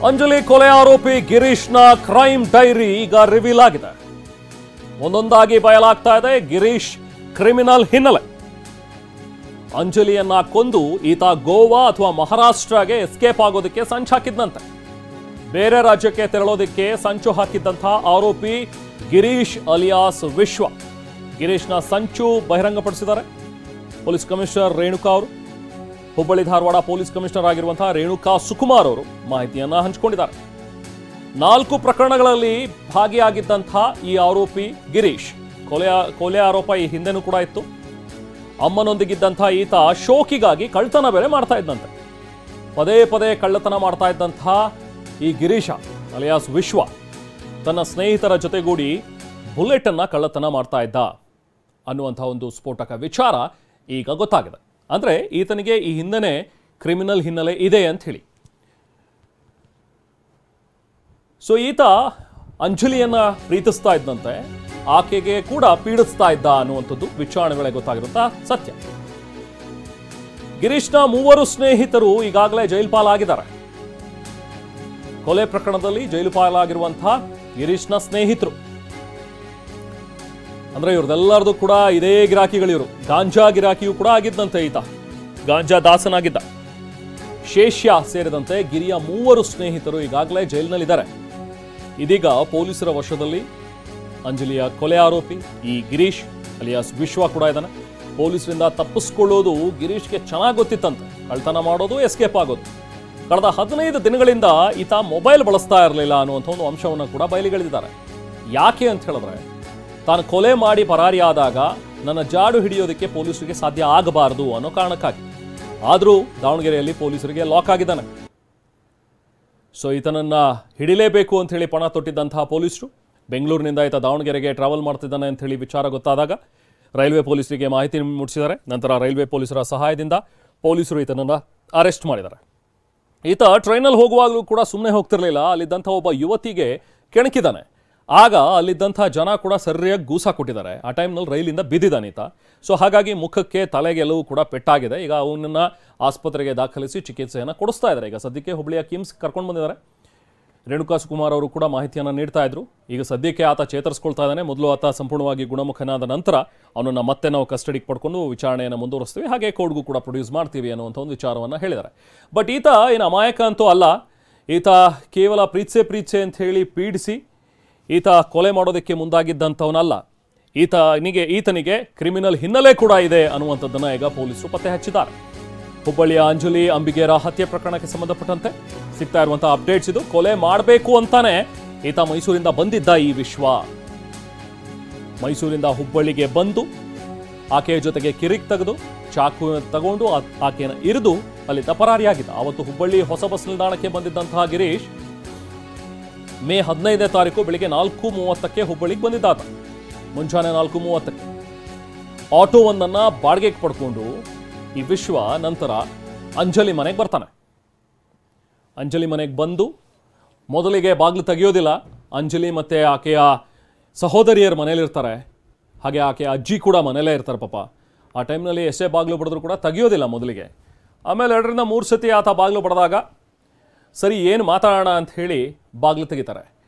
ಅಂಜಲಿ ಕೊಲೆ ಆರೋಪಿ ಗಿರೀಶ್ನ crime diary ಈಗ ರಿವೀಲ್ ಆಗಿದೆ. ಒಂದೊಂದಾಗಿ ಬಯಲಾಗ್ತಾ ಇದೆ ಗಿರೀಶ್ ಕ್ರಿಮಿನಲ್ ಹಿನ್ನೆಲೆ. ಅಂಜಲಿಯನ್ನ ಕೊಂದು ಈತ ಗೋವಾ ಅಥವಾ ಮಹಾರಾಷ್ಟ್ರಗೆ ಎಸ್ಕೇಪ್ ಆಗೋದಕ್ಕೆ ಸಂಚು ಹಾಕಿದ್ನಂತೆ. ಬೇರೆ ರಾಜ್ಯಕ್ಕೆ ತೆರಳೋದಕ್ಕೆ ಸಂಚು ಹಾಕಿದ್ದಂತಹ ಆರೋಪಿ ಗಿರೀಶ್ ಅಲಿಯಾಸ್ ವಿಶ್ವ. ಗಿರೀಶ್ನ ಸಂಚು ಬಹಿರಂಗಪಡಿಸಿದ್ದಾರೆ ಪೊಲೀಸ್ ಕಮಿಷನರ್ ರೇಣುಕಾ ಅವರು. ಹುಬ್ಬಳ್ಳಿ ಧಾರವಾಡ ಪೊಲೀಸ್ ಕಮಿಷನರ್ ಆಗಿರುವಂತಹ ರೇಣುಕಾ ಸುಕುಮಾರ್ ಅವರು ಮಾಹಿತಿಯನ್ನ ಹಂಚಿಕೊಂಡಿದ್ದಾರೆ. 4 ಪ್ರಕರಣಗಳಲ್ಲಿ ಭಾಗಿಯಾಗಿದ್ದಂತಹ ಈ ಆರೋಪಿ ಗಿರೀಶ್ ಕೊಲೆ ಆರೋಪ ಈ ಹಿಂದೆನೂ ಕೂಡ ಇತ್ತು. ಅಮ್ಮನೊಂದಿಗಿದ್ದಂತಹ ಈತ ಶೋಕಿಗಾಗಿ ಕಳ್ಳತನ ಬೇರೆ ಮಾಡ್ತಾ ಇದ್ದಂತೆ. ಪದೇ ಪದೇ ಕಳ್ಳತನ ಮಾಡ್ತಾ ಇದ್ದಂತಹ ಈ ಗಿರೀಶ ಅಲಿಯಾಸ್ ವಿಶ್ವ ತನ್ನ ಸ್ನೇಹಿತರ ಜೊತೆಗೂಡಿ ಬುಲೆಟ್ ಅನ್ನ ಕಳ್ಳತನ ಮಾಡ್ತಾ ಇದ್ದ ಅನ್ನುವಂತಹ ಒಂದು ಸ್ಫೋಟಕ ವಿಚಾರ ಈಗ ಗೊತ್ತಾಗಿದೆ. ಅಂದ್ರೆ ಈತನಿಗೆ ಈ ಹಿಂದೆನೇ ಕ್ರಿಮಿನಲ್ ಹಿನ್ನೆಲೆ ಇದೆ ಅಂತ ಹೇಳಿ. ಸೊ ಈತ ಅಂಜಲಿಯನ್ನ ಪ್ರೀತಿಸ್ತಾ ಇದ್ದಂತೆ, ಆಕೆಗೆ ಕೂಡ ಪೀಡಿಸ್ತಾ ಇದ್ದ ಅನ್ನುವಂಥದ್ದು ವಿಚಾರಣೆ ವೇಳೆ ಗೊತ್ತಾಗಿರುವಂತಹ ಸತ್ಯ. ಗಿರೀಶ್ನ 3 ಸ್ನೇಹಿತರು ಈಗಾಗಲೇ ಜೈಲು ಪಾಲಾಗಿದ್ದಾರೆ. ಕೊಲೆ ಪ್ರಕರಣದಲ್ಲಿ ಜೈಲು ಪಾಲಾಗಿರುವಂತಹ ಗಿರೀಶ್ನ ಸ್ನೇಹಿತರು ಅಂದ್ರೆ ಇವ್ರದೆಲ್ಲರದು ಕೂಡ ಇದೇ ಗಿರಾಕಿಗಳು. ಇವರು ಗಾಂಜಾ ಗಿರಾಕಿಯೂ ಕೂಡ ಆಗಿದ್ದಂತೆ. ಈತ ಗಾಂಜಾ ದಾಸನಾಗಿದ್ದ. ಶೇಷ್ಯ ಸೇರಿದಂತೆ ಗಿರಿಯ 3 ಸ್ನೇಹಿತರು ಈಗಾಗಲೇ ಜೈಲಿನಲ್ಲಿದ್ದಾರೆ. ಇದೀಗ ಪೊಲೀಸರ ವಶದಲ್ಲಿ ಅಂಜಲಿಯ ಕೊಲೆ ಆರೋಪಿ ಈ ಗಿರೀಶ್ ಅಲಿಯಾಸ್ ವಿಶ್ವ ಕೂಡ ಇದ್ದಾನೆ. ಪೊಲೀಸರಿಂದ ತಪ್ಪಿಸ್ಕೊಳ್ಳೋದು ಗಿರೀಶ್ಗೆ ಚೆನ್ನಾಗಿ ಗೊತ್ತಿತ್ತಂತೆ. ಕಳ್ತನ ಮಾಡೋದು, ಎಸ್ಕೇಪ್ ಆಗೋದು. ಕಳೆದ 15 ದಿನಗಳಿಂದ ಈತ ಮೊಬೈಲ್ ಬಳಸ್ತಾ ಇರಲಿಲ್ಲ ಅನ್ನುವಂಥ ಒಂದು ಅಂಶವನ್ನು ಕೂಡ ಬಯಲಿಗೆಳೆದಿದ್ದಾರೆ. ಯಾಕೆ ಅಂತ ಹೇಳಿದ್ರೆ, ತಾನು ಕೊಲೆ ಮಾಡಿ ಪರಾರಿಯಾದಾಗ ನನ್ನ ಜಾಡು ಹಿಡಿಯೋದಕ್ಕೆ ಪೊಲೀಸರಿಗೆ ಸಾಧ್ಯ ಆಗಬಾರದು ಅನ್ನೋ ಕಾರಣಕ್ಕಾಗಿ. ಆದರೂ ದಾವಣಗೆರೆಯಲ್ಲಿ ಪೊಲೀಸರಿಗೆ ಲಾಕ್ ಆಗಿದ್ದಾನೆ. ಸೊ ಈತನನ್ನ ಹಿಡಿಲೇಬೇಕು ಅಂತ ಹೇಳಿ ಪಣ ತೊಟ್ಟಿದ್ದಂತಹ ಪೊಲೀಸರು ಬೆಂಗಳೂರಿನಿಂದ ಈತ ದಾವಣಗೆರೆಗೆ ಟ್ರಾವೆಲ್ ಮಾಡ್ತಿದ್ದಾನೆ ಅಂತ ಹೇಳಿ ವಿಚಾರ ಗೊತ್ತಾದಾಗ ರೈಲ್ವೆ ಪೊಲೀಸರಿಗೆ ಮಾಹಿತಿ ಮುಟ್ಟಿಸಿದ್ದಾರೆ. ನಂತರ ರೈಲ್ವೆ ಪೊಲೀಸರ ಸಹಾಯದಿಂದ ಪೊಲೀಸರು ಈತನನ್ನ ಅರೆಸ್ಟ್ ಮಾಡಿದ್ದಾರೆ. ಈತ ಟ್ರೈನಲ್ಲಿ ಹೋಗುವಾಗಲೂ ಕೂಡ ಸುಮ್ಮನೆ ಹೋಗ್ತಿರ್ಲಿಲ್ಲ. ಅಲ್ಲಿದ್ದಂಥ ಒಬ್ಬ ಯುವತಿಗೆ ಕೆಣಕಿದ್ದಾನೆ. ಆಗ ಅಲ್ಲಿದ್ದಂಥ ಜನ ಕೂಡ ಸರಿಯಾಗಿ ಗೂಸ ಕೊಟ್ಟಿದ್ದಾರೆ. ಆ ಟೈಮ್ನಲ್ಲಿ ರೈಲಿಂದ ಬಿದ್ದಿದ್ದಾನೆ ಈತ. ಸೊ ಹಾಗಾಗಿ ಮುಖಕ್ಕೆ ತಲೆಗೆಲ್ಲವೂ ಕೂಡ ಪೆಟ್ಟಾಗಿದೆ. ಈಗ ಅವನನ್ನ ಆಸ್ಪತ್ರೆಗೆ ದಾಖಲಿಸಿ ಚಿಕಿತ್ಸೆಯನ್ನು ಕೊಡಿಸ್ತಾ ಇದ್ದಾರೆ. ಈಗ ಸದ್ಯಕ್ಕೆ ಹುಬ್ಬಳ್ಳಿಯ ಕಿಮ್ಸ್ ಕರ್ಕೊಂಡು ಬಂದಿದ್ದಾರೆ. ರೇಣುಕಾ ಸುಕುಮಾರ್ ಅವರು ಕೂಡ ಮಾಹಿತಿಯನ್ನು ನೀಡ್ತಾ ಇದ್ರು. ಈಗ ಸದ್ಯಕ್ಕೆ ಆತ ಚೇತರಿಸ್ಕೊಳ್ತಾ ಇದ್ದಾನೆ. ಮೊದಲು ಆತ ಸಂಪೂರ್ಣವಾಗಿ ಗುಣಮುಖನಾದ ನಂತರ ಅವನನ್ನು ಮತ್ತೆ ನಾವು ಕಸ್ಟಡಿಗೆ ಪಡ್ಕೊಂಡು ವಿಚಾರಣೆಯನ್ನು ಮುಂದುವರಿಸ್ತೀವಿ, ಹಾಗೆ ಕೋರ್ಟ್ಗೂ ಕೂಡ ಪ್ರೊಡ್ಯೂಸ್ ಮಾಡ್ತೀವಿ ಅನ್ನುವಂಥ ಒಂದು ವಿಚಾರವನ್ನು ಹೇಳಿದ್ದಾರೆ. ಬಟ್ ಈತ ಏನು ಅಮಾಯಕ ಅಂತೂ ಅಲ್ಲ. ಈತ ಕೇವಲ ಪ್ರೀತ್ಸೆ ಅಂತ ಹೇಳಿ ಪೀಡಿಸಿ ಈತ ಕೊಲೆ ಮಾಡೋದಕ್ಕೆ ಮುಂದಾಗಿದ್ದಂಥವನಲ್ಲ. ಈತನಿಗೆ ಕ್ರಿಮಿನಲ್ ಹಿನ್ನೆಲೆ ಕೂಡ ಇದೆ ಅನ್ನುವಂಥದ್ದನ್ನು ಈಗ ಪೊಲೀಸರು ಪತ್ತೆ ಹಚ್ಚಿದ್ದಾರೆ. ಹುಬ್ಬಳ್ಳಿಯ ಅಂಜಲಿ ಅಂಬಿಗೇರ ಹತ್ಯೆ ಪ್ರಕರಣಕ್ಕೆ ಸಂಬಂಧಪಟ್ಟಂತೆ ಸಿಗ್ತಾ ಇರುವಂತಹ ಅಪ್ಡೇಟ್ಸ್ ಇದು. ಕೊಲೆ ಮಾಡಬೇಕು ಅಂತಾನೆ ಈತ ಮೈಸೂರಿಂದ ಬಂದಿದ್ದ ಈ ವಿಶ್ವ. ಮೈಸೂರಿಂದ ಹುಬ್ಬಳ್ಳಿಗೆ ಬಂದು ಆಕೆಯ ಜೊತೆಗೆ ಕಿರಿಕ್ ತೆಗೆದು ಚಾಕು ತಗೊಂಡು ಆಕೆಯನ್ನು ಇರಿದು ಅಲ್ಲಿಂದ ಪರಾರಿಯಾಗಿದ್ದ. ಅವತ್ತು ಹುಬ್ಬಳ್ಳಿ ಹೊಸ ಬಸ್ ನಿಲ್ದಾಣಕ್ಕೆ ಬಂದಿದ್ದಂತಹ ಗಿರೀಶ್ ಮೇ 15ನೇ ತಾರೀಕು ಬೆಳಿಗ್ಗೆ 4:30ಕ್ಕೆ ಹುಬ್ಬಳ್ಳಿಗೆ ಬಂದಿದ್ದಾತ. ಮುಂಜಾನೆ 4:30ಕ್ಕೆ ಆಟೋವೊಂದನ್ನು ಬಾಡಿಗೆಗೆ ಪಡ್ಕೊಂಡು ಈ ವಿಶ್ವ ನಂತರ ಅಂಜಲಿ ಮನೆಗೆ ಬರ್ತಾನೆ. ಅಂಜಲಿ ಮನೆಗೆ ಬಂದು ಮೊದಲಿಗೆ ಬಾಗಿಲು ತೆಗೆಯೋದಿಲ್ಲ. ಅಂಜಲಿ ಮತ್ತು ಆಕೆಯ ಸಹೋದರಿಯರು ಮನೇಲಿರ್ತಾರೆ. ಹಾಗೆ ಆಕೆಯ ಅಜ್ಜಿ ಕೂಡ ಮನೇಲೇ ಇರ್ತಾರೆ ಪಾಪ. ಆ ಟೈಮ್ನಲ್ಲಿ ಎಷ್ಟೇ ಬಾಗಿಲು ಬಡಿದ್ರು ಕೂಡ ತೆಗೆಯೋದಿಲ್ಲ ಮೊದಲಿಗೆ. ಆಮೇಲೆ 2ರಿಂದ 3 ಸತಿ ಆತ ಬಾಗಿಲು ಬಡಿದಾಗ ಸರಿ ಏನು ಮಾತಾಡೋಣ ಅಂತ ಹೇಳಿ ಬಾಗಿಲು ತೆಗಿತಾರೆ.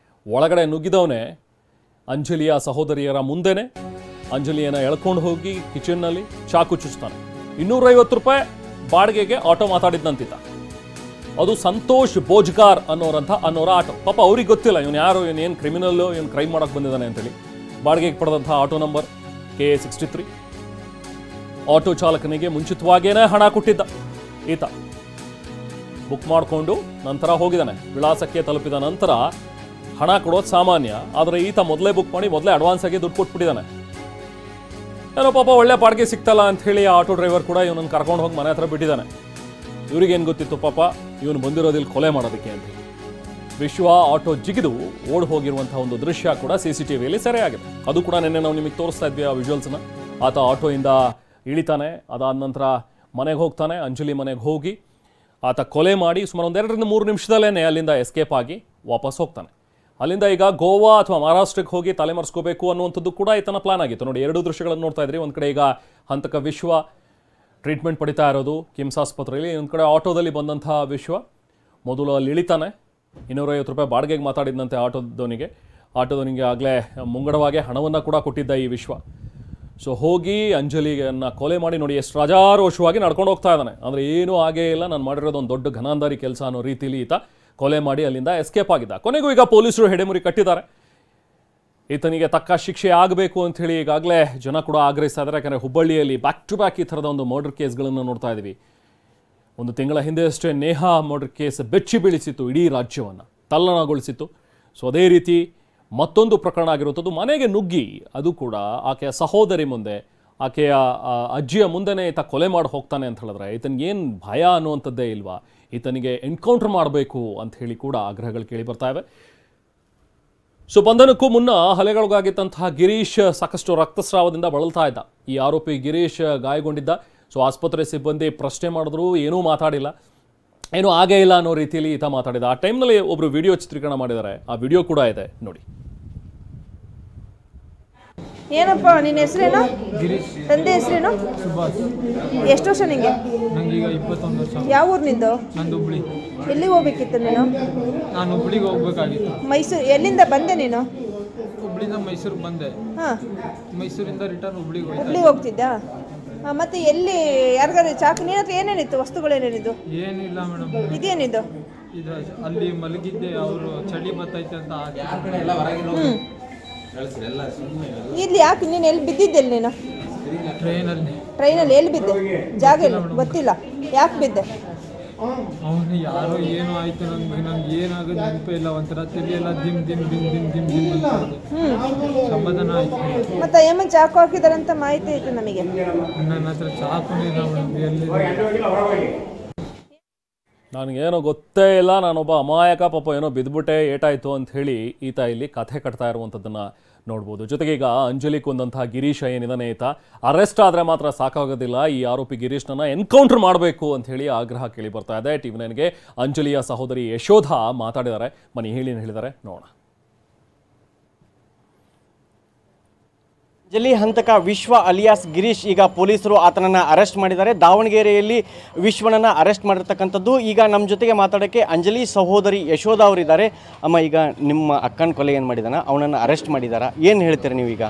ಒಳಗಡೆ ನುಗ್ಗಿದವನೇ ಅಂಜಲಿಯ ಸಹೋದರಿಯರ ಮುಂದೆನೆ ಅಂಜಲಿಯನ್ನು ಎಳ್ಕೊಂಡು ಹೋಗಿ ಕಿಚನ್ನಲ್ಲಿ ಚಾಕು ಚುಚ್ತಾನೆ. 250 ರೂಪಾಯಿ ಬಾಡಿಗೆಗೆ ಆಟೋ ಮಾತಾಡಿದ್ದಂತಿದ್ದ. ಅದು ಸಂತೋಷ್ ಬೋಜ್ಗಾರ್ ಅನ್ನೋರ ಆಟೋ. ಪಾಪ ಅವ್ರಿಗೆ ಗೊತ್ತಿಲ್ಲ ಇವನು ಯಾರು, ಏನು ಕ್ರಿಮಿನಲ್ಲು, ಇವನು ಕ್ರೈಮ್ ಮಾಡೋಕ್ಕೆ ಬಂದಿದ್ದಾನೆ ಅಂತೇಳಿ. ಬಾಡಿಗೆಗೆ ಪಡೆದಂಥ ಆಟೋ ನಂಬರ್ KA63. ಆಟೋ ಚಾಲಕನಿಗೆ ಮುಂಚಿತವಾಗೇನೆ ಹಣ ಕೊಟ್ಟಿದ್ದ ಈತ. ಬುಕ್ ಮಾಡಿಕೊಂಡು ನಂತರ ಹೋಗಿದ್ದಾನೆ. ವಿಳಾಸಕ್ಕೆ ತಲುಪಿದ ನಂತರ ಹಣ ಕೊಡೋದು ಸಾಮಾನ್ಯ. ಆದರೆ ಈತ ಮೊದಲೇ ಬುಕ್ ಮಾಡಿ ಮೊದಲೇ ಅಡ್ವಾನ್ಸ್ ಆಗಿ ದುಡ್ಡು ಕೊಟ್ಬಿಟ್ಟಿದ್ದಾನೆ. ಏನೋ ಪಾಪ ಒಳ್ಳೆ ಬಾಡಿಗೆ ಸಿಗ್ತಲ್ಲ ಅಂತ ಹೇಳಿ ಆಟೋ ಡ್ರೈವರ್ ಕೂಡ ಇವನನ್ನು ಕರ್ಕೊಂಡು ಹೋಗಿ ಮನೆ ಹತ್ರ ಬಿಟ್ಟಿದ್ದಾನೆ. ಇವ್ರಿಗೇನು ಗೊತ್ತಿತ್ತು ಪಾಪ ಇವನು ಬಂದಿರೋದಿಲ್ಲಿ ಕೊಲೆ ಮಾಡೋದಕ್ಕೆ ಅಂತ ಹೇಳಿ. ವಿಶ್ವ ಆಟೋ ಜಿಗಿದು ಓಡ್ ಹೋಗಿರುವಂತಹ ಒಂದು ದೃಶ್ಯ ಕೂಡ CCTVಯಲ್ಲಿ ಸೆರೆಯಾಗಿದೆ. ಅದು ಕೂಡ ನಿನ್ನೆ ನಾವು ನಿಮಗೆ ತೋರಿಸ್ತಾ ಇದ್ವಿ ಆ ವಿಜುವಲ್ಸ್ನ. ಆತ ಆಟೋಯಿಂದ ಇಳಿತಾನೆ. ಅದಾದ ನಂತರ ಮನೆಗೆ ಹೋಗ್ತಾನೆ. ಅಂಜಲಿ ಮನೆಗೆ ಹೋಗಿ ಆತ ಕೊಲೆ ಮಾಡಿ ಸುಮಾರು 2ರಿಂದ 3 ನಿಮಿಷದಲ್ಲೇ ಅಲ್ಲಿಂದ ಎಸ್ಕೇಪ್ ಆಗಿ ವಾಪಸ್ ಹೋಗ್ತಾನೆ. ಅಲ್ಲಿಂದ ಈಗ ಗೋವಾ ಅಥವಾ ಮಹಾರಾಷ್ಟ್ರಕ್ಕೆ ಹೋಗಿ ತಲೆಮರೆಸ್ಕೋಬೇಕು ಅನ್ನುವಂಥದ್ದು ಕೂಡ ಈತನ ಪ್ಲಾನ್ ಆಗಿತ್ತು. ನೋಡಿ, 2 ದೃಶ್ಯಗಳನ್ನು ನೋಡ್ತಾ ಇದ್ರಿ. ಒಂದು ಕಡೆ ಈಗ ಹಂತಕ ವಿಶ್ವ ಟ್ರೀಟ್ಮೆಂಟ್ ಪಡಿತಾ ಇರೋದು ಕಿಮ್ಸ್ ಆಸ್ಪತ್ರೆಯಲ್ಲಿ, ಒಂದು ಕಡೆ ಆಟೋದಲ್ಲಿ ಬಂದಂತಹ ವಿಶ್ವ ಮೊದಲು ಅಲ್ಲಿ ಇಳಿತಾನೆ. ₹250 ಬಾಡಿಗೆಗೆ ಮಾತಾಡಿದಂತೆ ಆಟೋದವನಿಗೆ ಆಗಲೇ ಮುಂಗಡವಾಗಿ ಹಣವನ್ನು ಕೂಡ ಕೊಟ್ಟಿದ್ದ ಈ ವಿಶ್ವ. ಸೊ ಹೋಗಿ ಅಂಜಲಿಯನ್ನು ಕೊಲೆ ಮಾಡಿ ನೋಡಿ ಎಷ್ಟು ರಾಜಾರೋಷವಾಗಿ ನಡ್ಕೊಂಡು ಹೋಗ್ತಾ ಇದ್ದಾನೆ. ಅಂದರೆ ಏನೂ ಆಗೇ ಇಲ್ಲ, ನಾನು ಮಾಡಿರೋದು ಒಂದು ದೊಡ್ಡ ಘನಾಂಧಾರಿ ಕೆಲಸ ಅನ್ನೋ ರೀತಿಯಲ್ಲಿ ಈತ ಕೊಲೆ ಮಾಡಿ ಅಲ್ಲಿಂದ ಎಸ್ಕೇಪ್ ಆಗಿದ್ದ. ಕೊನೆಗೂ ಈಗ ಪೊಲೀಸರು ಹೆಡೆಮುರಿ ಕಟ್ಟಿದ್ದಾರೆ. ಈತನಿಗೆ ತಕ್ಕ ಶಿಕ್ಷೆ ಆಗಬೇಕು ಅಂಥೇಳಿ ಈಗಾಗಲೇ ಜನ ಕೂಡ ಆಗ್ರಹಿಸ್ತಾ ಇದ್ದಾರೆ. ಯಾಕಂದರೆ ಹುಬ್ಬಳ್ಳಿಯಲ್ಲಿ ಬ್ಯಾಕ್ ಟು ಬ್ಯಾಕ್ ಈ ಥರದ ಒಂದು ಮರ್ಡರ್ ಕೇಸ್ಗಳನ್ನು ನೋಡ್ತಾ ಇದ್ದೀವಿ. ಒಂದು ತಿಂಗಳ ಹಿಂದೆ ಅಷ್ಟೇ ನೇಹಾ ಮರ್ಡರ್ ಕೇಸ್ ಬೆಚ್ಚಿ ಬೀಳಿಸಿತ್ತು, ಇಡೀ ರಾಜ್ಯವನ್ನು ತಲ್ಲಣಗೊಳಿಸಿತ್ತು. ಸೊ ಅದೇ ರೀತಿ ಮತ್ತೊಂದು ಪ್ರಕರಣ ಆಗಿರುವಂಥದ್ದು ಮನೆಗೆ ನುಗ್ಗಿ, ಅದು ಕೂಡ ಆಕೆಯ ಸಹೋದರಿ ಮುಂದೆ, ಆಕೆಯ ಅಜ್ಜಿಯ ಮುಂದೆನೇ ಈತ ಕೊಲೆ ಮಾಡಿ ಹೋಗ್ತಾನೆ ಅಂತ ಹೇಳಿದ್ರೆ ಈತನಿಗೇನು ಭಯ ಅನ್ನುವಂಥದ್ದೇ ಇಲ್ವಾ? ಈತನಿಗೆ ಎನ್ಕೌಂಟರ್ ಮಾಡಬೇಕು ಅಂತ ಹೇಳಿ ಕೂಡ ಆಗ್ರಹಗಳು ಕೇಳಿ ಬರ್ತಾ ಇವೆ. ಸೊ ಬಂಧನಕ್ಕೂ ಮುನ್ನ ಹಲ್ಲೆಗೊಳಗಾಗಿದ್ದಂತಹ ಗಿರೀಶ್ ಸಾಕಷ್ಟು ರಕ್ತಸ್ರಾವದಿಂದ ಬಳಲ್ತಾ ಇದ್ದ. ಈ ಆರೋಪಿ ಗಿರೀಶ್ ಗಾಯಗೊಂಡಿದ್ದ. ಸೊ ಆಸ್ಪತ್ರೆ ಸಿಬ್ಬಂದಿ ಪ್ರಶ್ನೆ ಮಾಡಿದ್ರು, ಏನೂ ಮಾತಾಡಿಲ್ಲ, ಏನೂ ಆಗೇ ಇಲ್ಲ ಅನ್ನೋ ರೀತಿಯಲ್ಲಿ ಈತ ಮಾತಾಡಿದ. ಆ ಟೈಮ್ನಲ್ಲಿ ಒಬ್ಬರು ವಿಡಿಯೋ ಚಿತ್ರೀಕರಣ ಮಾಡಿದ್ದಾರೆ, ಆ ವಿಡಿಯೋ ಕೂಡ ಇದೆ ನೋಡಿ. ಏನಪ್ಪ ನಿನ್ನ ಹೆಸರೇನು? ಗಿರೀಶ್. ತಂದೆ ಹೆಸರೇನು? ಸುಭಾಷ್. ಎಷ್ಟು ವರ್ಷ ನಿಂಗೆ? ನಂಗೆ ಈಗ 21 ವರ್ಷ. ಯಾವ ಊರು ನಿಂದು? ನಂದು ಹುಬ್ಳಿ. ಎಲ್ಲಿಗೆ ಹೋಗ್ಬೇಕಿತ್ತು ನೀನು? ನಾನು ಹುಬ್ಳಿಗೆ ಹೋಗ್ಬೇಕಾಗಿತ್ತು. ಮೈಸೂರು. ಎಲ್ಲಿಂದ ಬಂದೆ ನೀನು? ಹುಬ್ಳಿಂದ ಮೈಸೂರಿಗೆ ಬಂದೆ. ಹಾಂ, ಮೈಸೂರಿಂದ ರಿಟರ್ನ್ ಹುಬ್ಳಿಗೆ ಹುಬ್ಳಿಗೆ ಹೋಗ್ತಿದ್ದಾ? ಮತ್ತೆ ಎಲ್ಲಿ ಯಾರಿಗಾರು ಚಾಕು ನಿನ್ನ ಹತ್ರ ಏನೇನಿತ್ತು? ವಸ್ತುಗಳೇನೇನಿದ್ದು? ಏನಿಲ್ಲ ಮೇಡಮ್. ಇದೇನಿದ್ದು? ಇದು ಅಲ್ಲಿ ಮಲಗಿದ್ದೆ, ಅವರು ಚಳಿ ಬರ್ತೈತೆ ಅಂತ ಇಲ್ಲಿ ಯಾಕೆ ನೀನು ಎಲ್ಲಿ ಬಿದ್ದಿದ್ದೆಲ್ಲಿ ನೀನು? ಟ್ರೈನಲ್ಲಿ ಎಲ್ಲಿ ಬಿದ್ದೆ? ಜಾಗ ಇಲ್ಲ ಗೊತ್ತಿಲ್ಲ. ಯಾಕೆ ಬಿದ್ದೆ? ಅವನು ಯಾರೋ ಏನೋ ಆಯ್ತು, ನನ್ಗೆ ಏನಾಗೋದು ನೆನಪೇ ಇಲ್ಲ. ಒಂಥರ ತಲೆ ಎಲ್ಲ ದಿಮ್ ದಿಮ್ ದಿಮ್ ದಿಮ್ ದಿಮ್ ದಿಮ್ ಅಂತ ಸಮಾಧಾನ ಆಯ್ತು. ಮತ್ತೆ ಏಮನ್ ಚಾಕು ಹಾಕಿದಾರೆ ಅಂತ ಮಾಹಿತಿ ಐತೆ ನಮಗೆ. ನನ್ನ ಹತ್ರ ಚಾಕು ಇಲ್ಲ ಮೇಡಮ್. ಎಲ್ಲಿ ನನಗೇನೋ ಗೊತ್ತೇ ಇಲ್ಲ, ನಾನೊಬ್ಬ ಅಮಾಯಕ, ಪಾಪ ಏನೋ ಬಿದ್ದುಬಿಟ್ಟೆ, ಏಟಾಯಿತು ಅಂತ ಹೇಳಿ ಈತ ಇಲ್ಲಿ ಕಥೆ ಕಟ್ತಾ ಇರುವಂಥದ್ದನ್ನು ನೋಡ್ಬೋದು. ಜೊತೆಗೆ ಈಗ ಅಂಜಲಿ ಕೊಂದಂತಹ ಗಿರೀಶ ಏನಿದಾನೆ, ಈತ ಅರೆಸ್ಟ್ ಆದರೆ ಮಾತ್ರ ಸಾಕಾಗೋದಿಲ್ಲ, ಈ ಆರೋಪಿ ಗಿರೀಶ್ನನ್ನು ಎನ್ಕೌಂಟರ್ ಮಾಡಬೇಕು ಅಂತ ಹೇಳಿ ಆಗ್ರಹ ಕೇಳಿ ಬರ್ತಾ ಇದೆ. TV9ಗೆ ಅಂಜಲಿಯ ಸಹೋದರಿ ಯಶೋಧ ಮಾತಾಡಿದ್ದಾರೆ. ಬನ್ನಿ ಹೇಳಿ ಹೇಳಿದ್ದಾರೆ ನೋಡೋಣ. ಅಂಜಲಿ ಹಂತಕ ವಿಶ್ವ ಅಲಿಯಾಸ್ ಗಿರೀಶ್ ಈಗ ಪೊಲೀಸರು ಆತನನ್ನು ಅರೆಸ್ಟ್ ಮಾಡಿದ್ದಾರೆ. ದಾವಣಗೆರೆಯಲ್ಲಿ ವಿಶ್ವನನ್ನು ಅರೆಸ್ಟ್ ಮಾಡಿರ್ತಕ್ಕಂಥದ್ದು. ಈಗ ನಮ್ಮ ಜೊತೆಗೆ ಮಾತಾಡೋಕ್ಕೆ ಅಂಜಲಿ ಸಹೋದರಿ ಯಶೋಧ ಅವರಿದ್ದಾರೆ. ಅಮ್ಮ, ಈಗ ನಿಮ್ಮ ಅಕ್ಕನ ಕೊಲೆ ಏನು ಮಾಡಿದಾನ, ಅವನನ್ನು ಅರೆಸ್ಟ್ ಮಾಡಿದಾರ, ಏನು ಹೇಳ್ತೀರಾ ನೀವೀಗ?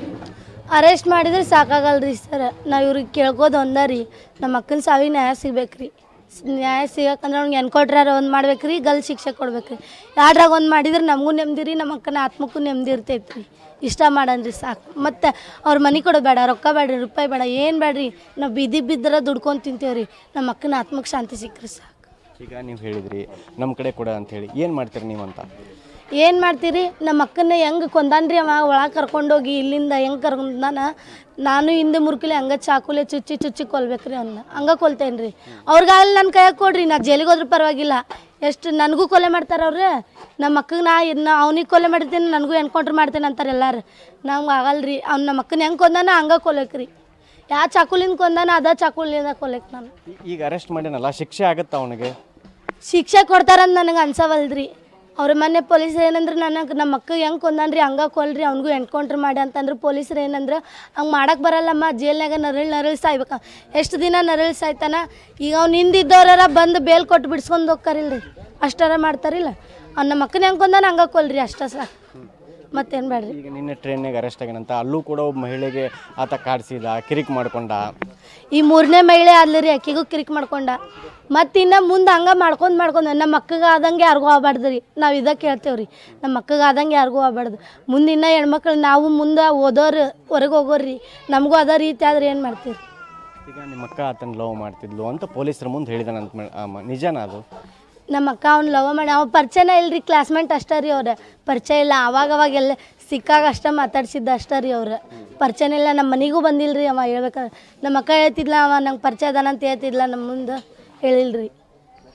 ಅರೆಸ್ಟ್ ಮಾಡಿದ್ರೆ ಸಾಕಾಗಲ್ರಿ ಸರ್. ನಾವು ಇವ್ರಿಗೆ ಕೇಳ್ಕೋದು ಒಂದ ರೀ, ನಮ್ಮ ಅಕ್ಕನ ಸಾವಿಗೆ ನ್ಯಾಯ ಸಿಗ್ಬೇಕ್ರಿ. ನ್ಯಾಯ ಸಿಗಕ್ಕಂದ್ರೆ ಅವ್ನಿಗೆ ಎನ್ಕೌಂಟ್ರಾರ ಒಂದು ಮಾಡ್ಬೇಕ್ರಿ, ಗಲ್ ಶಿಕ್ಷೆ ಕೊಡ್ಬೇಕ್ರಿ. ಯಾರ್ರಾಗ ಒಂದು ಮಾಡಿದ್ರೆ ನಮಗೂ ನೆಮ್ಮದಿ ರೀ, ನಮ್ಮ ಅಕ್ಕನ ಆತ್ಮಕ್ಕೂ ನೆಮ್ಮದಿ ಇರ್ತೈತೆ ರೀ. ಇಷ್ಟ ಮಾಡನ್ರಿ ಸಾಕು. ಮತ್ತು ಅವ್ರ ಮನೆ ಕೊಡೋದು ಬೇಡ, ರೊಕ್ಕ ಬೇಡ್ರಿ, ರೂಪಾಯಿ ಬೇಡ, ಏನು ಬೇಡ್ರಿ. ನಾವು ಬೀದಿ ಬಿದ್ದರೆ ದುಡ್ಕೊಂಡು ತಿಂತೇವ್ರಿ. ನಮ್ಮ ಅಕ್ಕನ ಆತ್ಮಕ್ಕೆ ಶಾಂತಿ ಸಿಕ್ಕ್ರಿ ಸಾಕು. ಈಗ ನೀವು ಹೇಳಿದ್ರಿ ನಮ್ಮ ಕಡೆ ಕೊಡ ಅಂಥೇಳಿ, ಏನು ಮಾಡ್ತೀರಿ ನೀವು ಅಂತ? ಏನು ಮಾಡ್ತೀರಿ? ನಮ್ಮ ಅಕ್ಕನ ಹೆಂಗೆ ಕೊಂದಾನ್ರಿ ಅವ, ಒಳಗೆ ಕರ್ಕೊಂಡೋಗಿ ಇಲ್ಲಿಂದ ಹೆಂಗೆ ಕರ್ಕೊಂಡಾನ. ನಾನು ಹಿಂದೆ ಮುರ್ಕಿಲೆ ಹಂಗೆ ಚಾಕುಲೆ ಚುಚ್ಚಿ ಕೊಲ್ಬೇಕ್ರಿ ಅವನ್ನ, ಹಂಗೆ ಕೊಲ್ತೇನೆ ರೀ. ಅವ್ರಿಗಾಗಲಿ ನನ್ನ ಕೈಯಾಗ ಕೊಡ್ರಿ, ನಾ ಜೈಲಿಗೆ ಹೋದ್ರೂ ಪರವಾಗಿಲ್ಲ. ಎಷ್ಟು ನನಗೂ ಕೊಲೆ ಮಾಡ್ತಾರೆ ಅವ್ರು. ನಮ್ಮ ಅಕ್ಕಗೆ ನಾ ಅವ್ನಿಗೆ ಕೊಲೆ ಮಾಡ್ತೇನೆ, ನನಗೂ ಎನ್ಕೌಂಟ್ರ್ ಮಾಡ್ತೇನೆ ಅಂತಾರೆ ಎಲ್ಲರೂ. ನಮ್ಗೆ ಆಗಲ್ರಿ. ಅವ್ನು ನಮ್ಮ ಅಕ್ಕನ ಹೆಂಗೆ ಕೊಂದಾನ ಹಂಗೆ ಕೊಲೆಕ್ರಿ. ಯಾವ ಚಾಕುಲಿಂದ ಕೊಂದಾನ ಅದ ಚಾಕುಲಿಂದ ಕೊಲೆಕ್ ನಾನು. ಈಗ ಅರೆಸ್ಟ್ ಮಾಡಿನಲ್ಲ, ಶಿಕ್ಷೆ ಆಗುತ್ತಾ ಅವನಿಗೆ? ಶಿಕ್ಷೆ ಕೊಡ್ತಾರಂತ ನನಗೆ ಅನ್ಸವಲ್ರಿ. ಅವ್ರ ಮನೆ ಪೊಲೀಸರು ಏನಂದ್ರೆ ನನಗೆ ನಮ್ಮ ಅಕ್ಕಗೆ ಹೆಂಗೆ ಕೊಂದಾನ್ರಿ ಹಂಗೆ ಕೊಲ್ರಿ, ಅವ್ನಿಗೂ ಎನ್ಕೌಂಟ್ರ್ ಮಾಡಿ ಅಂತಂದ್ರೆ ಪೊಲೀಸರು ಏನಂದ್ರೆ ಹಂಗೆ ಮಾಡಕ್ಕೆ ಬರಲ್ಲಮ್ಮ, ಜೈಲ್ನಾಗ ನರಳಿ ಸಾಯ್ಬೇಕು. ಎಷ್ಟು ದಿನ ನರಳಿ ಸಾಯ್ತಾನ. ಈಗ ಅವ್ನು ಹಿಂದಿದ್ದವ್ರ ಬಂದು ಬೇಲ್ ಕೊಟ್ಟು ಬಿಡ್ಸ್ಕೊಂಡು ಹೋಗ್ತಾರಿಲ್ರಿ, ಅಷ್ಟಾರ ಮಾಡ್ತಾರಿಲ್ಲ. ಅವ್ನು ನಮ್ಮ ಅಕ್ಕನ ಹೆಂಗೆ ಕೊಂದಾನ ಹಂಗೆ ಕೊಲ್ರಿ, ಅಷ್ಟ ಸಾಕು, ಮತ್ತೇನು ಬೇಡ್ರಿ. ಈಗ ನಿನ್ನೆ ಟ್ರೈನ್ನಾಗ ಅರೆಸ್ಟ್ ಆಗ್ಯಾನಂತ, ಅಲ್ಲೂ ಕೂಡ ಒಬ್ಬ ಮಹಿಳೆಗೆ ಆತ ಕಾಡಿಸಿದ, ಕಿರಿಕ್ ಮಾಡ್ಕೊಂಡ. ಈ 3ನೇ ಮಹಿಳೆ ಆದ್ಲಿ ರೀ, ಅಕ್ಕಿಗೂ ಕಿರಿಕ್ ಮಾಡ್ಕೊಂಡ. ಮತ್ತು ಇನ್ನು ಮುಂದೆ ಹಂಗೆ ಮಾಡ್ಕೊಂಡು ನಮ್ಮ ಅಕ್ಕಗೆ ಆದಂಗೆ ಯಾರಿಗೂ ಆಗ್ಬಾರ್ದು ರೀ. ನಾವು ಇದಕ್ಕೆ ಹೇಳ್ತೇವೆ ರೀ, ನಮ್ಮ ಅಕ್ಕಗೆ ಆದಂಗೆ ಯಾರಿಗೂ ಆಗ್ಬಾರ್ದು. ಮುಂದೆ ಇನ್ನೂ ಹೆಣ್ಮಕ್ಳು ನಾವು ಮುಂದೆ ಓದೋರು, ಹೊರಗೆ ಹೋಗೋರಿ, ನಮಗೂ ಅದೇ ರೀತಿ ಆದ್ರೆ ಏನು ಮಾಡ್ತೀವಿ? ಈಗ ನಿಮ್ಮ ಅಕ್ಕ ಆತನ ಲವ್ ಮಾಡ್ತಿದ್ಲು ಅಂತ ಪೊಲೀಸರ ಮುಂದೆ ಹೇಳಿದಾನಂತ, ನಿಜಾನ ಅದು? ನಮ್ಮ ಅಕ್ಕ ಅವ್ನು ಲವ್ ಮಾಡಿ, ಅವ ಪರಿಚಯನೇ ಇಲ್ಲರಿ, ಕ್ಲಾಸ್ಮೇಟ್ ಅಷ್ಟೇ ರೀ. ಅವ್ರು ಪರಿಚಯ ಇಲ್ಲ, ಅವಾಗೆಲ್ಲ ಸಿಕ್ಕಾಗ ಅಷ್ಟೇ ಮಾತಾಡ್ಸಿದ್ದ ಅಷ್ಟೇ ರೀ. ಅವ್ರು ಪರಿಚಯನೇ ಇಲ್ಲ, ನಮ್ಮ ಮನೆಗೂ ಬಂದಿಲ್ಲ ರೀ. ಅವ ಹೇಳ್ಬೇಕಾದ್ರೆ ನಮ್ಮ ಅಕ್ಕ ಹೇಳ್ತಿದ್ಲ, ಅವ ನಂಗೆ ಪರಿಚಯ ಅದಾನಂತ ಹೇಳ್ತಿದ್ಲ, ನಮ್ಮ ಮುಂದೆ ಹೇಳಿಲ್ರಿ.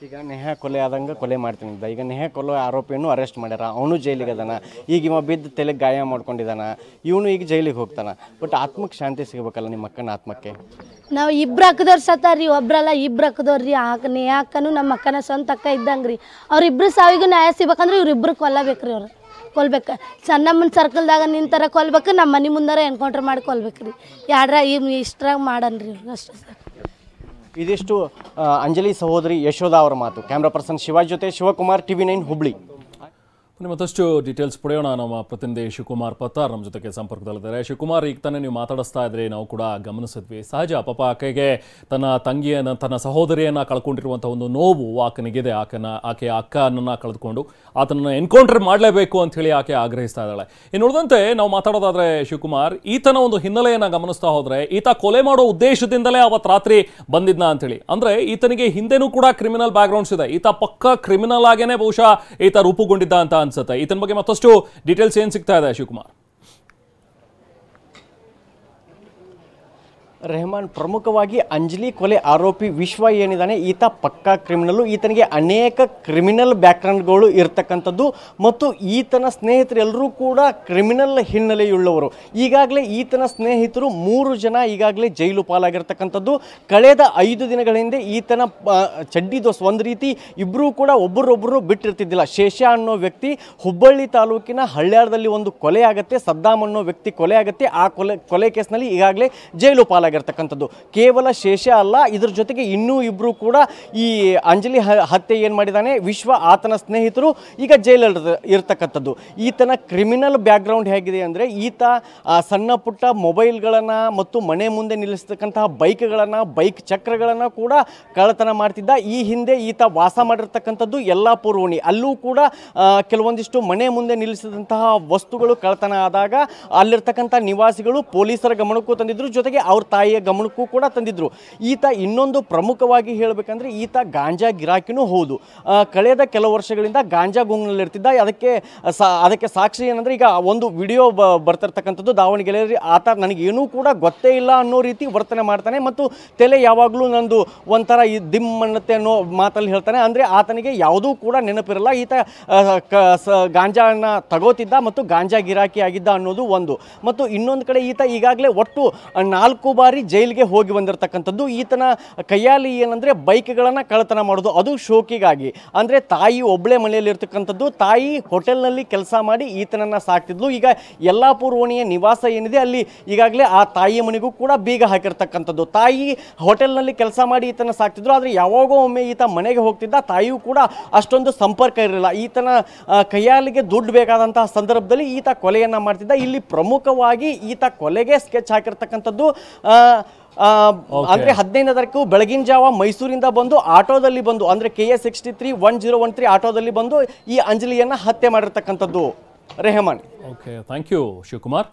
ಈಗ ನೇಹಾ ಕೊಲೆ ಆದಂಗೆ ಕೊಲೆ ಮಾಡ್ತೀನಿದ್ದ. ಈಗ ನೇಹಾ ಕೊಲೆ ಆರೋಪಿಯನ್ನು ಅರೆಸ್ಟ್ ಮಾಡ್ಯಾರ, ಅವನು ಜೈಲಿಗೆ ಅದಾನ. ಈಗ ಇವ ಬಿದ್ದು ತಲೆಗೆ ಗಾಯ ಮಾಡ್ಕೊಂಡಿದ್ದಾನ, ಇವನು ಈಗ ಜೈಲಿಗೆ ಹೋಗ್ತಾನ. ಬಟ್ ಆತ್ಮಕ್ಕೆ ಶಾಂತಿ ಸಿಗಬೇಕಲ್ಲ ನಿಮ್ಮ ಅಕ್ಕನ ಆತ್ಮಕ್ಕೆ. ನಾವು ಇಬ್ರು ಅಕ್ಕದವ್ರು ಸತ್ತಾರ್ರಿ, ಒಬ್ರಲ್ಲ ಇಬ್ರು ಅಕ್ಕದವ್ರು ರೀ. ನೇಹಾ ಅಕ್ಕನು ನಮ್ಮ ಅಕ್ಕನ ಸ್ವಂತ ಅಕ್ಕ ಇದ್ದಂಗೆ ರೀ. ಅವ್ರಿಬ್ರು ಸಾವಿಗೂ ನ್ಯಾಯ ಸಿಗ್ಬೇಕಂದ್ರೆ ಇವ್ರಿಬ್ರು ಕೊಲ್ಲಬೇಕ್ರಿ. ಅವ್ರು ಕೊಲ್ಬೇಕು. ಸಣ್ಣಮ್ಮನ ಸರ್ಕಲ್ದಾಗ ನಿಂತರ ಕೊಲ್ಬೇಕು, ನಮ್ಮ ಮನೆ ಮುಂದಾರ ಎನ್ಕೌಂಟ್ರ್ ಮಾಡಿ ಕೊಲ್ಬೇಕ್ರಿ. ಯಾರ ಇಷ್ಟ್ರಾಗ ಮಾಡನ್ರಿ ಅಷ್ಟೇ ಸಾಕು. ಇದಿಷ್ಟು ಅಂಜಲಿ ಸಹೋದರಿ ಯಶೋಧ ಅವರ ಮಾತು. ಕ್ಯಾಮ್ರಾ ಪರ್ಸನ್ ಶಿವಾಜ್ ಜೊತೆ ಶಿವಕುಮಾರ್, TV9 ಹುಬ್ಳಿ. ಮತ್ತಷ್ಟು ಡೀಟೇಲ್ಸ್ ಪಡೆಯೋಣ. ನಮ್ಮ ಪ್ರತಿನಿಧಿ ಶಿವಕುಮಾರ್ ಪತ್ತಾರ್ ನಮ್ಮ ಜೊತೆಗೆ ಸಂಪರ್ಕದಲ್ಲಿದ್ದಾರೆ. ಶಿವಕುಮಾರ್, ಈಗ ತಾನೇ ನೀವು ಮಾತಾಡಿಸ್ತಾ ಇದ್ರಿ, ನಾವು ಕೂಡ ಗಮನಿಸಿದ್ವಿ. ಸಹಜ, ಪಾಪ ಆಕೆಗೆ ತನ್ನ ತಂಗಿಯನ್ನು, ತನ್ನ ಸಹೋದರಿಯನ್ನು ಕಳ್ಕೊಂಡಿರುವಂಥ ಒಂದು ನೋವು ಆಕೆನಿಗಿದೆ. ಆಕೆಯ ಅಕ್ಕನನ್ನು ಕಳೆದುಕೊಂಡು ಆತನನ್ನು ಎನ್ಕೌಂಟರ್ ಮಾಡಲೇಬೇಕು ಅಂತ ಹೇಳಿ ಆಕೆ ಆಗ್ರಹಿಸ್ತಾ ಇದ್ದಾಳೆ. ಇನ್ನು ಉಳಿದಂತೆ ನಾವು ಮಾತಾಡೋದಾದ್ರೆ ಶಿವಕುಮಾರ್, ಈತನ ಒಂದು ಹಿನ್ನೆಲೆಯನ್ನು ಗಮನಿಸ್ತಾ ಹೋದ್ರೆ, ಈತ ಕೊಲೆ ಮಾಡೋ ಉದ್ದೇಶದಿಂದಲೇ ಅವತ್ತು ರಾತ್ರಿ ಬಂದಿದ್ನ ಅಂತೇಳಿ. ಅಂದ್ರೆ ಈತನಿಗೆ ಹಿಂದೆನೂ ಕೂಡ ಕ್ರಿಮಿನಲ್ ಬ್ಯಾಕ್ಗ್ರೌಂಡ್ಸ್ ಇದೆ. ಈತ ಪಕ್ಕ ಕ್ರಿಮಿನಲ್ ಆಗೇನೆ ಬಹುಶಃ ಈತ ರೂಪುಗೊಂಡಿದ್ದ ಅಂತ ಅನ್ಸುತ್ತೆ. ಈತನ ಬಗ್ಗೆ ಮತ್ತಷ್ಟು ಡೀಟೇಲ್ಸ್ ಏನ್ ಸಿಗ್ತಾ ಇದೆ ಶಿವಕುಮಾರ್? ರೆಹಮಾನ್, ಪ್ರಮುಖವಾಗಿ ಅಂಜಲಿ ಕೊಲೆ ಆರೋಪಿ ವಿಶ್ವ ಏನಿದ್ದಾನೆ, ಈತ ಪಕ್ಕಾ ಕ್ರಿಮಿನಲ್ಲು. ಈತನಿಗೆ ಅನೇಕ ಕ್ರಿಮಿನಲ್ ಬ್ಯಾಕ್ಗ್ರೌಂಡ್ಗಳು ಇರತಕ್ಕಂಥದ್ದು ಮತ್ತು ಈತನ ಸ್ನೇಹಿತರೆಲ್ಲರೂ ಕೂಡ ಕ್ರಿಮಿನಲ್ ಹಿನ್ನೆಲೆಯುಳ್ಳವರು. ಈಗಾಗಲೇ ಈತನ ಸ್ನೇಹಿತರು 3 ಜನ ಈಗಾಗಲೇ ಜೈಲು ಪಾಲಾಗಿರ್ತಕ್ಕಂಥದ್ದು. ಕಳೆದ 5 ದಿನಗಳ ಹಿಂದೆ ಈತನ ಚಡ್ಡಿ ದೋಸ್, ಒಂದು ರೀತಿ ಇಬ್ಬರೂ ಕೂಡ ಒಬ್ಬರೊಬ್ಬರು ಬಿಟ್ಟಿರ್ತಿದ್ದಿಲ್ಲ. ಶೇಷ ಅನ್ನೋ ವ್ಯಕ್ತಿ ಹುಬ್ಬಳ್ಳಿ ತಾಲೂಕಿನ ಹಳ್ಳ್ಯಾಳದಲ್ಲಿ ಒಂದು ಕೊಲೆ ಆಗುತ್ತೆ, ಸದ್ದಾಮ್ ಅನ್ನೋ ವ್ಯಕ್ತಿ ಕೊಲೆ ಆಗುತ್ತೆ. ಆ ಕೊಲೆ ಕೇಸ್ನಲ್ಲಿ ಈಗಾಗಲೇ ಜೈಲು ಪಾಲಾಗಿರ್ತಕ್ಕಂಥದ್ದು. ಕೇವಲ ಶೇಷ ಅಲ್ಲ, ಇದ್ರ ಜೊತೆಗೆ ಇನ್ನೂ ಇಬ್ಬರು ಕೂಡ ಈ ಅಂಜಲಿ ಹತ್ಯೆ ಏನು ಮಾಡಿದ್ದಾನೆ ವಿಶ್ವ, ಆತನ ಸ್ನೇಹಿತರು ಈಗ ಜೈಲಲ್ಲಿ ಇರ್ತಕ್ಕಂಥದ್ದು. ಈತನ ಕ್ರಿಮಿನಲ್ ಬ್ಯಾಕ್ಗ್ರೌಂಡ್ ಹೇಗಿದೆ ಅಂದರೆ, ಈತ ಸಣ್ಣ ಪುಟ್ಟ ಮೊಬೈಲ್ಗಳನ್ನು ಮತ್ತು ಮನೆ ಮುಂದೆ ನಿಲ್ಲಿಸ್ತಕ್ಕಂತಹ ಬೈಕ್ಗಳನ್ನು, ಬೈಕ್ ಚಕ್ರಗಳನ್ನು ಕೂಡ ಕಳ್ಳತನ ಮಾಡ್ತಿದ್ದ. ಈ ಹಿಂದೆ ಈತ ವಾಸ ಮಾಡಿರ್ತಕ್ಕಂಥದ್ದು ಯಲ್ಲಾಪುರ ಓಣಿ. ಅಲ್ಲೂ ಕೂಡ ಕೆಲವೊಂದಿಷ್ಟು ಮನೆ ಮುಂದೆ ನಿಲ್ಲಿಸಿದಂತಹ ವಸ್ತುಗಳು ಕಳ್ಳತನ ಆದಾಗ ಅಲ್ಲಿರ್ತಕ್ಕಂಥ ನಿವಾಸಿಗಳು ಪೊಲೀಸರ ಗಮನಕ್ಕೂ ತಂದಿದ್ರು, ಜೊತೆಗೆ ಅವ್ರ ತಾಯಿಯ ಗಮನಕ್ಕೂ ಕೂಡ ತಂದಿದ್ರು. ಈತ ಇನ್ನೊಂದು ಪ್ರಮುಖವಾಗಿ ಹೇಳಬೇಕಂದ್ರೆ, ಈತ ಗಾಂಜಾ ಗಿರಾಕಿನೂ ಹೌದು. ಕಳೆದ ಕೆಲವು ವರ್ಷಗಳಿಂದ ಗಾಂಜಾ ಗುಂಗ್ನಲ್ಲಿರ್ತಿದ್ದ. ಅದಕ್ಕೆ ಸಾಕ್ಷಿ ಏನಂದರೆ, ಈಗ ಒಂದು ವಿಡಿಯೋ ಬರ್ತಿರ್ತಕ್ಕಂಥದ್ದು ದಾವಣಗೆರೆಯಲ್ಲಿ. ಆತ ನನಗೇನೂ ಕೂಡ ಗೊತ್ತೇ ಇಲ್ಲ ಅನ್ನೋ ರೀತಿ ವರ್ತನೆ ಮಾಡ್ತಾನೆ ಮತ್ತು ತಲೆ ಯಾವಾಗಲೂ ನಂದು ಒಂಥರ ಈ ದಿಮ್ ಅನ್ನತ್ತೆ ಅನ್ನೋ ಮಾತಲ್ಲಿ ಹೇಳ್ತಾನೆ. ಅಂದರೆ ಆತನಿಗೆ ಯಾವುದೂ ಕೂಡ ನೆನಪಿರಲ್ಲ. ಈತ ಗಾಂಜಾನ ತಗೋತಿದ್ದ ಮತ್ತು ಗಾಂಜಾ ಗಿರಾಕಿ ಆಗಿದ್ದ ಅನ್ನೋದು ಒಂದು. ಮತ್ತು ಇನ್ನೊಂದು ಕಡೆ ಈತ ಈಗಾಗಲೇ ಒಟ್ಟು 4 ಬಾರಿ ಜೈಲಿಗೆ ಹೋಗಿ ಬಂದಿರತಕ್ಕಂಥದ್ದು. ಈತನ ಕೈಯಲ್ಲಿ ಏನಂದರೆ ಬೈಕ್ಗಳನ್ನು ಕಳ್ಳತನ ಮಾಡೋದು, ಅದು ಶೋಕಿಗಾಗಿ. ಅಂದರೆ ತಾಯಿ ಒಬ್ಬಳೇ ಮನೆಯಲ್ಲಿ ಇರ್ತಕ್ಕಂಥದ್ದು. ತಾಯಿ ಹೋಟೆಲ್ನಲ್ಲಿ ಕೆಲಸ ಮಾಡಿ ಈತನನ್ನು ಸಾಕ್ತಿದ್ಲು. ಈಗ ಯಲ್ಲಾಪುರ ಓಣಿಯ ನಿವಾಸ ಏನಿದೆ ಅಲ್ಲಿ ಈಗಾಗಲೇ ಆ ತಾಯಿಯ ಮನೆಗೂ ಕೂಡ ಬೀಗ ಹಾಕಿರ್ತಕ್ಕಂಥದ್ದು. ತಾಯಿ ಹೋಟೆಲ್ನಲ್ಲಿ ಕೆಲಸ ಮಾಡಿ ಈತನ ಸಾಕ್ತಿದ್ರು. ಆದರೆ ಯಾವಾಗೋ ಒಮ್ಮೆ ಈತ ಮನೆಗೆ ಹೋಗ್ತಿದ್ದ. ತಾಯಿಯೂ ಕೂಡ ಅಷ್ಟೊಂದು ಸಂಪರ್ಕ ಇರಲಿಲ್ಲ. ಈತನ ಕೈಯಾಲಿಗೆ ದುಡ್ಡು ಬೇಕಾದಂತಹ ಸಂದರ್ಭದಲ್ಲಿ ಈತ ಕೊಲೆಯನ್ನು ಮಾಡ್ತಿದ್ದ. ಇಲ್ಲಿ ಪ್ರಮುಖವಾಗಿ ಈತ ಕೊಲೆಗೆ ಸ್ಕೆಚ್ ಹಾಕಿರ್ತಕ್ಕಂಥದ್ದು. ಅಂದ್ರೆ 15ನೇ ತಾರೀಕು ಬೆಳಗಿನ ಜಾವ ಮೈಸೂರಿಂದ ಬಂದು ಆಟೋದಲ್ಲಿ ಬಂದು, ಅಂದ್ರೆ KA 631013 ಆಟೋದಲ್ಲಿ ಬಂದು ಈ ಅಂಜಲಿಯನ್ನ ಹತ್ಯೆ ಮಾಡಿರ್ತಕ್ಕಂಥದ್ದು. Rehman. Okay, thank you Shivakumar.